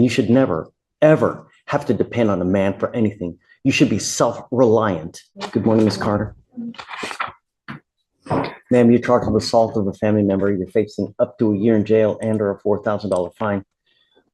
You should never, ever have to depend on a man for anything. You should be self-reliant. Good morning, Ms. Carter. Ma'am, you're charged with assault of a family member. You're facing up to a year in jail and or a $4,000 fine.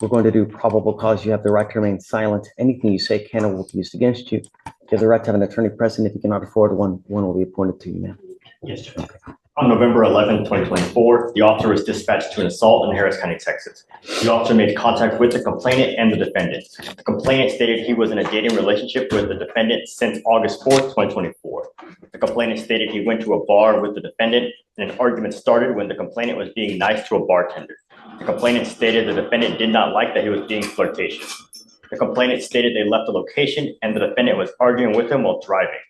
We're going to do probable cause. You have the right to remain silent. Anything you say can or will be used against you. You have the right to have an attorney present. If you cannot afford one will be appointed to you, ma'am. Yes, sir. Okay. On November 11, 2024, the officer was dispatched to an assault in Harris County, Texas. The officer made contact with the complainant and the defendant. The complainant stated he was in a dating relationship with the defendant since August 4th, 2024. The complainant stated he went to a bar with the defendant and an argument started when the complainant was being nice to a bartender. The complainant stated the defendant did not like that he was being flirtatious. The complainant stated they left the location and the defendant was arguing with him while driving.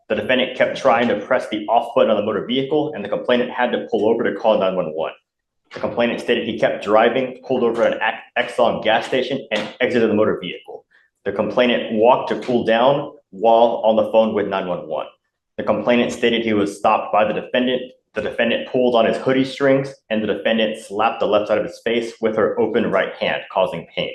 The defendant kept trying to press the off button on the motor vehicle and the complainant had to pull over to call 911. The complainant stated he kept driving, pulled over at an Exxon gas station and exited the motor vehicle. The complainant walked to cool down while on the phone with 911. The complainant stated he was stopped by the defendant. The defendant pulled on his hoodie strings and the defendant slapped the left side of his face with her open right hand, causing pain.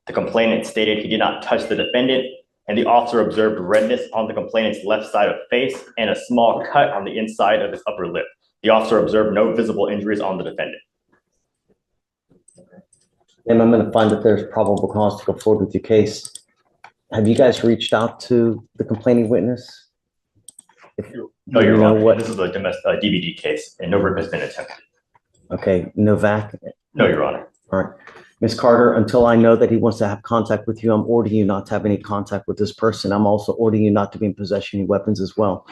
The complainant stated he did not touch the defendant, and the officer observed redness on the complainant's left side of face and a small cut on the inside of his upper lip. The officer observed no visible injuries on the defendant. And I'm going to find that there's probable cause to go forward with your case. Have you guys reached out to the complaining witness? No, Your Honor. This is a DVD case, and no rip has been attempted. Okay, Novak? No, Your Honor. All right. Ms. Carter, until I know that he wants to have contact with you, I'm ordering you not to have any contact with this person. I'm also ordering you not to be in possession of any weapons as well.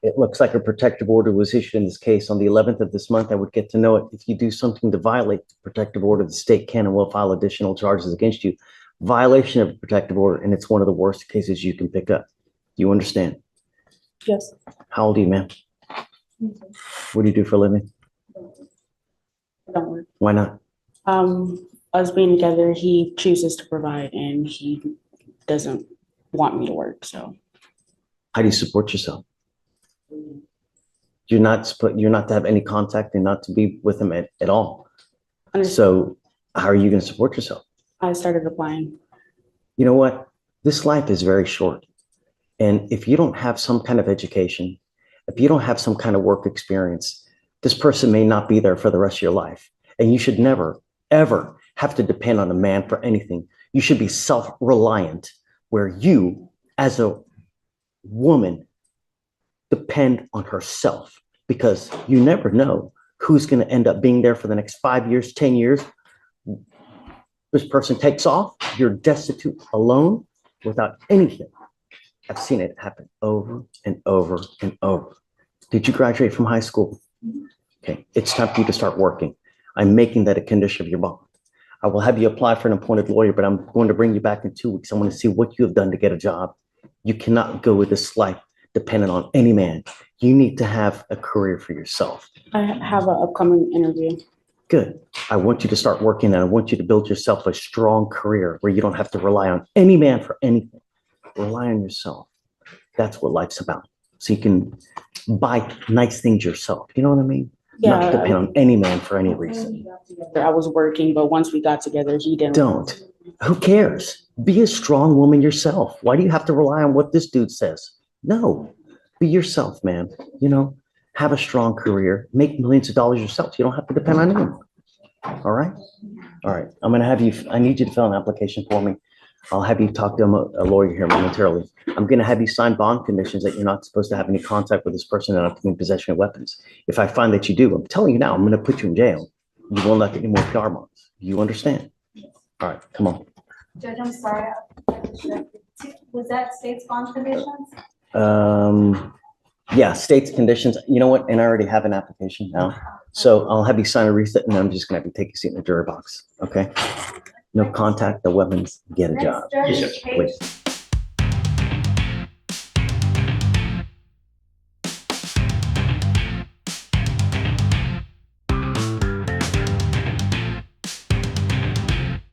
It looks like a protective order was issued in this case on the 11th of this month. I would get to know it. If you do something to violate the protective order, the state can and will file additional charges against you. Violation of a protective order, and it's one of the worst cases you can pick up. Do you understand? Yes. How old are you, ma'am? What do you do for a living? I don't work. Why not? Us being together, he chooses to provide and he doesn't want me to work, so. How do you support yourself? You're not to have any contact and not to be with him at all. So how are you going to support yourself? I started applying. You know what? This life is very short. And if you don't have some kind of education, if you don't have some kind of work experience, this person may not be there for the rest of your life. And you should never, ever have to depend on a man for anything. You should be self-reliant, where you, as a woman, depend on herself, because you never know who's going to end up being there for the next 5 years, 10 years. This person takes off, you're destitute, alone, without anything. I've seen it happen over and over and over. Did you graduate from high school? Okay, it's time for you to start working. I'm making that a condition of your bond. I will have you apply for an appointed lawyer, but I'm going to bring you back in 2 weeks. I want to see what you have done to get a job. You cannot go with this life dependent on any man. You need to have a career for yourself. I have an upcoming interview. Good. I want you to start working and I want you to build yourself a strong career where you don't have to rely on any man for anything. Rely on yourself. That's what life's about. So you can buy nice things yourself. You know what I mean? Yeah, not depend on any man for any reason. I was working, but once we got together, he didn't. Don't. Who cares? Be a strong woman yourself. Why do you have to rely on what this dude says? No. Be yourself, man. You know, have a strong career. Make millions of dollars yourself. You don't have to depend on anyone. All right? All right. I'm going to have you, I need you to fill an application for me. I'll have you talk to a lawyer here momentarily. I'm going to have you sign bond conditions that you're not supposed to have any contact with this person and not to be in possession of weapons. If I find that you do, I'm telling you now, I'm going to put you in jail. You will not get any more PR bonds. You understand? All right, come on. Judge, I'm sorry. Was that state's bond conditions? Yeah, state's conditions. You know what? And I already have an application now. So I'll have you sign a reset and I'm just going to have you take a seat in the jury box. Okay? No contact, no weapons, get a job. Yes, sir. Please.